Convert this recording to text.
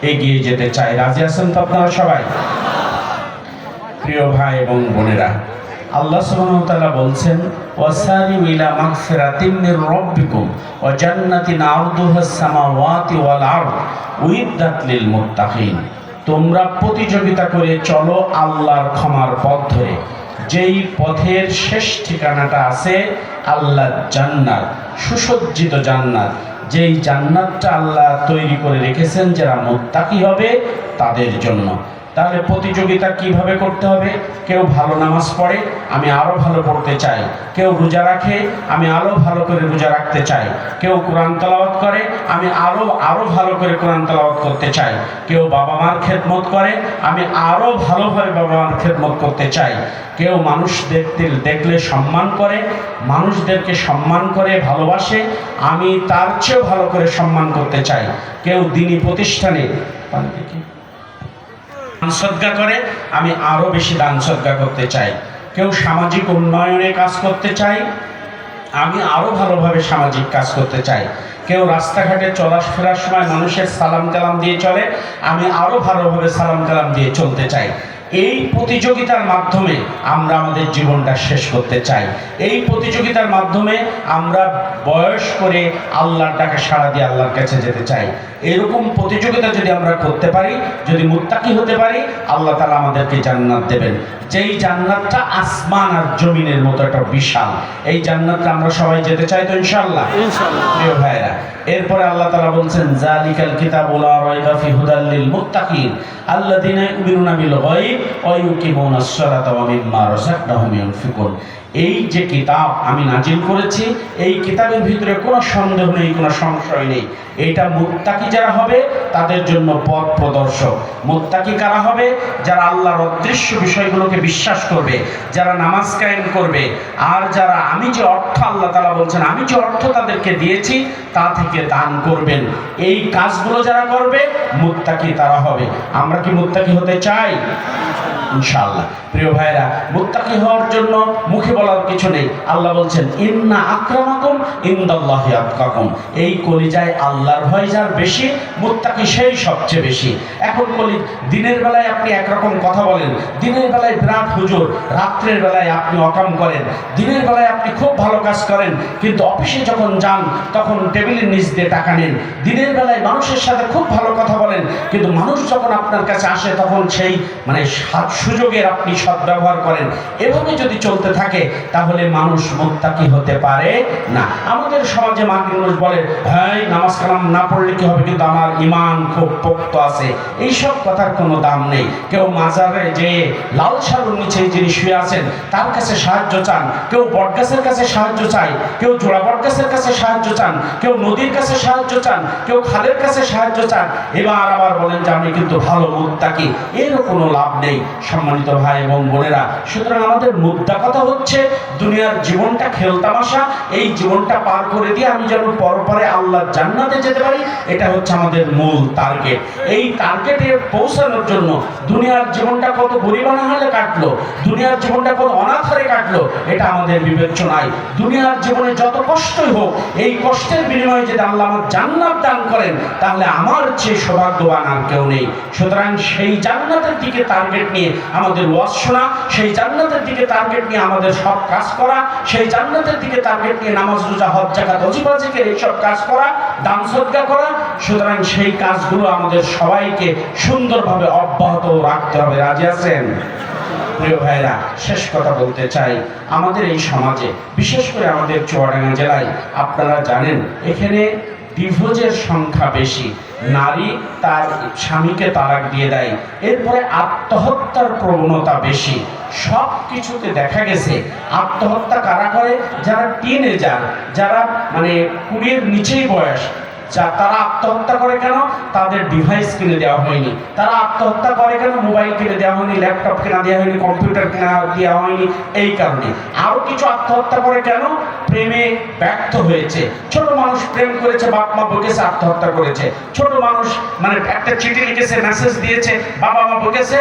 এগিয়ে যেতে চাই। রাজি আছেন তো আপনারা সবাই? প্রিয় ভাই এবং বোনেরা, আল্লাহ সুবহানাহু ওয়া তাআলা বলছেন, ওয়াসারিউ ইলা মাগফিরাতিম মির রাব্বিকুম ওয়া জান্নাতিন আরদুহাস সামাওয়াতি ওয়াল আরদ উইদ্দাত লিল মুত্তাকিন। তোমরা প্রতিযোগিতা করে চলো আল্লাহর ক্ষমার পথ ধরে, যেই পথের শেষ ঠিকানাটা আছে আল্লাহর জান্নাত, সুসজ্জিত জান্নাত। যেই জান্নাতটা আল্লাহ তৈরি করে রেখেছেন যারা মুত্তাকি হবে তাদের জন্য। তাহলে প্রতিযোগিতা কিভাবে করতে হবে? কেউ ভালো নামাজ পড়ে, আমি আরো ভালো পড়তে চাই। কেউ রোজা রাখে, আমি আরো ভালো করে রোজা রাখতে চাই। কেউ কোরআন তেলাওয়াত করে, আমি আরো ভালো করে কোরআন তেলাওয়াত করতে চাই। কেউ বাবা মার খেদমত করে, আমি আরো ভালোভাবে বাবা মার খেদমত করতে চাই। কেউ মানুষ দেখলে সম্মান করে, মানুষদেরকে সম্মান করে ভালোবাসে, আমি তার চেয়েও ভালো করে সম্মান করতে চাই। কেউ দ্বীনি প্রতিষ্ঠানে দান সদকা করে, আমি আরো বেশি দান সদকা করতে চাই। কেউ সামাজিক উন্নয়নে কাজ করতে চাই, আমি আরো ভালোভাবে সামাজিক কাজ করতে চাই। কেউ রাস্তাঘাটে চলাফেরার সময় মানুষের সালাম কালাম দিয়ে চলে, আমি আরো ভালোভাবে সালাম কালাম দিয়ে চলতে চাই। এই প্রতিযোগিতার মাধ্যমে আমরা আমাদের জীবনটা শেষ করতে চাই। এই প্রতিযোগিতার মাধ্যমে আমরা বয়স করে আল্লাহর ডাকে সাড়া দিয়ে আল্লাহর কাছে যেতে চাই। এরকম প্রতিযোগিতা যদি আমরা করতে পারি, যদি মুত্তাকি হতে পারি, আল্লাহ তাআলা আমাদেরকে জান্নাত দেবেন। যেই জান্নাতটা আসমান আর জমিনের মতো একটা বিশাল, এই জান্নাতটা আমরা সবাই যেতে চাই তো ইনশাআল্লাহ? প্রিয় ভাইরা, এরপরে আল্লাহ তাআলা বলছেন, যালিকাল কিতাবু লা রাইবা ফি হুদাল লিল মুত্তাকিন আল্লাযীনা ইউমিনুনা বিল গায়ব ওয়া ইউকিমুনাস সালাতা ওয়া মিম্মা রাযাকনাহুম ইউনফিকুন। এই যে কিতাব আমি নাজিল করেছি, এই কিতাবের ভিতরে কোনো সন্দেহ নেই, কোনো সংশয় নেই। এইটা মুত্তাকি যারা হবে তাদের জন্য পথ প্রদর্শক। মুত্তাকি কারা হবে? যারা আল্লাহর অদৃশ্য বিষয়গুলোকে বিশ্বাস করবে, যারা নামাজ কায়েম করবে, আর যারা আমি যে অর্থ আল্লাহ তাআলা বলছেন আমি যে অর্থ তাদেরকে দিয়েছি তা থেকে দান করবেন। এই কাজগুলো যারা করবে মুত্তাকি তারা হবে। আমরা কি মুত্তাকি হতে চাই? ইনশাআল্লাহ। প্রিয় ভাইরা, মুত্তাকি হওয়ার জন্য মুখে বলার কিছু নেই। আল্লাহ বলছেন, ইন্না আকরামাকুম ইনদাল্লাহি আতকাকুম। এই কলিজায় আল্লাহর ভয় যার বেশি, মুত্তাকি সেই সবচেয়ে বেশি। এখন দিনের বেলায় আপনি একরকম কথা বলেন, দিনের বেলায় বিরাট হুজুর, রাত্রের বেলায় আপনি অকাম করেন। দিনের বেলায় আপনি খুব ভালো কাজ করেন, কিন্তু অফিসে যখন যান তখন টেবিলের নিচ দিয়ে টাকা নেন। দিনের বেলায় মানুষের সাথে খুব ভালো কথা বলেন, কিন্তু মানুষ যখন আপনার কাছে আসে তখন সেই সুযোগের আপনি সদ্ব্যবহার করেন। এভাবে যদি চলতে থাকে তাহলে মানুষ মুত্তাকি হতে পারে না। আমাদের সমাজে মানুষ বলে, হ্যাঁ নামাজ কালাম না পড়লে কি হবে, কিন্তু আমার ঈমান খুব পোক্ত আছে। এইসব কথার কোনো দাম নেই। কেউ মাজারে যে লাল সারুর নিচে যিনি শুয়ে আছেন তার কাছে সাহায্য চান, কেউ বটগাছের কাছে সাহায্য চায়, কেউ জোড়া বটগাছের কাছে সাহায্য চান, কেউ নদীর কাছে সাহায্য চান, কেউ খালের কাছে সাহায্য চান। এবার আবার বলেন যে আমি কিন্তু ভালো মুত্তাকি। এরও কোনো লাভ নেই সম্মানিত ভাই এবং বোনেরা। সুতরাং আমাদের মুদ্রা কথা হচ্ছে দুনিয়ার জীবনটা খেলতামাশা, এই জীবনটা পার করে দিয়ে আমি যেন পরপরে আল্লাহর জান্নাতে যেতে পারি, এটা হচ্ছে আমাদের মূল টার্গেট। এই টার্গেটে পৌঁছানোর জন্য দুনিয়ার জীবনটা কত গরিবানা হলে কাটলো, দুনিয়ার জীবনটা কত অনাথারে কাটলো, এটা আমাদের বিবেচনায়। দুনিয়ার জীবনে যত কষ্টই হোক, এই কষ্টের বিনিময়ে যদি আল্লাহ আমার জান্নাত দান করেন তাহলে আমার চেয়ে সৌভাগ্যবান আর কেউ নেই। সুতরাং সেই জান্নাতের দিকে টার্গেট নিয়ে আমাদের ওয়াজ শোনা, সেই জান্নাতের দিকে টার্গেট নিয়ে আমাদের সব কাজ করা, সেই জান্নাতের দিকে টার্গেট নিয়ে নামাজ রোজা হজ যাকাত ওয়াজিব জিকির এইসব কাজ করা, দান সদকা করা। সুতরাং সেই কাজগুলো আমাদের সবাইকে সুন্দরভাবে অব্যাহত রাখতে হবে। রাজি আছেন? প্রিয় ভাইরা, শেষ কথা বলতে চাই, আমাদের এই সমাজে বিশেষ করে আমাদের চুয়াডাঙ্গা জেলায় আপনারা জানেন এখানে ডিভোর্সের সংখ্যা বেশি। নারী তার স্বামীকে তালাক দিয়ে দেয়, এরপরে আত্মহত্যার প্রবণতা বেশি। সব কিছুতে দেখা গেছে আত্মহত্যা কারা করে? যারা টিনেজার, যারা 20-এর নিচেই বয়স, তারা আত্মহত্যা করে কেন? তাদের ডিভাইস কিনে দেওয়া হয়নি। তারা আত্মহত্যা করে কেন? মোবাইল কিনে দেওয়া হয়নি, ল্যাপটপ কিনা দেওয়া হয়নি, কম্পিউটার কিনা দেওয়া হয়নি। এই কারণে আরো কিছু আত্মহত্যা করে কেন? প্রেমে ব্যর্থ হয়েছে। ছোট মানুষ প্রেম করেছে, বাপ মা বকেছে, আত্মহত্যা করেছে। ছোট মানুষ একটা চিঠি লিখেছে, মেসেজ দিয়েছে, বাবা মা বকেছে।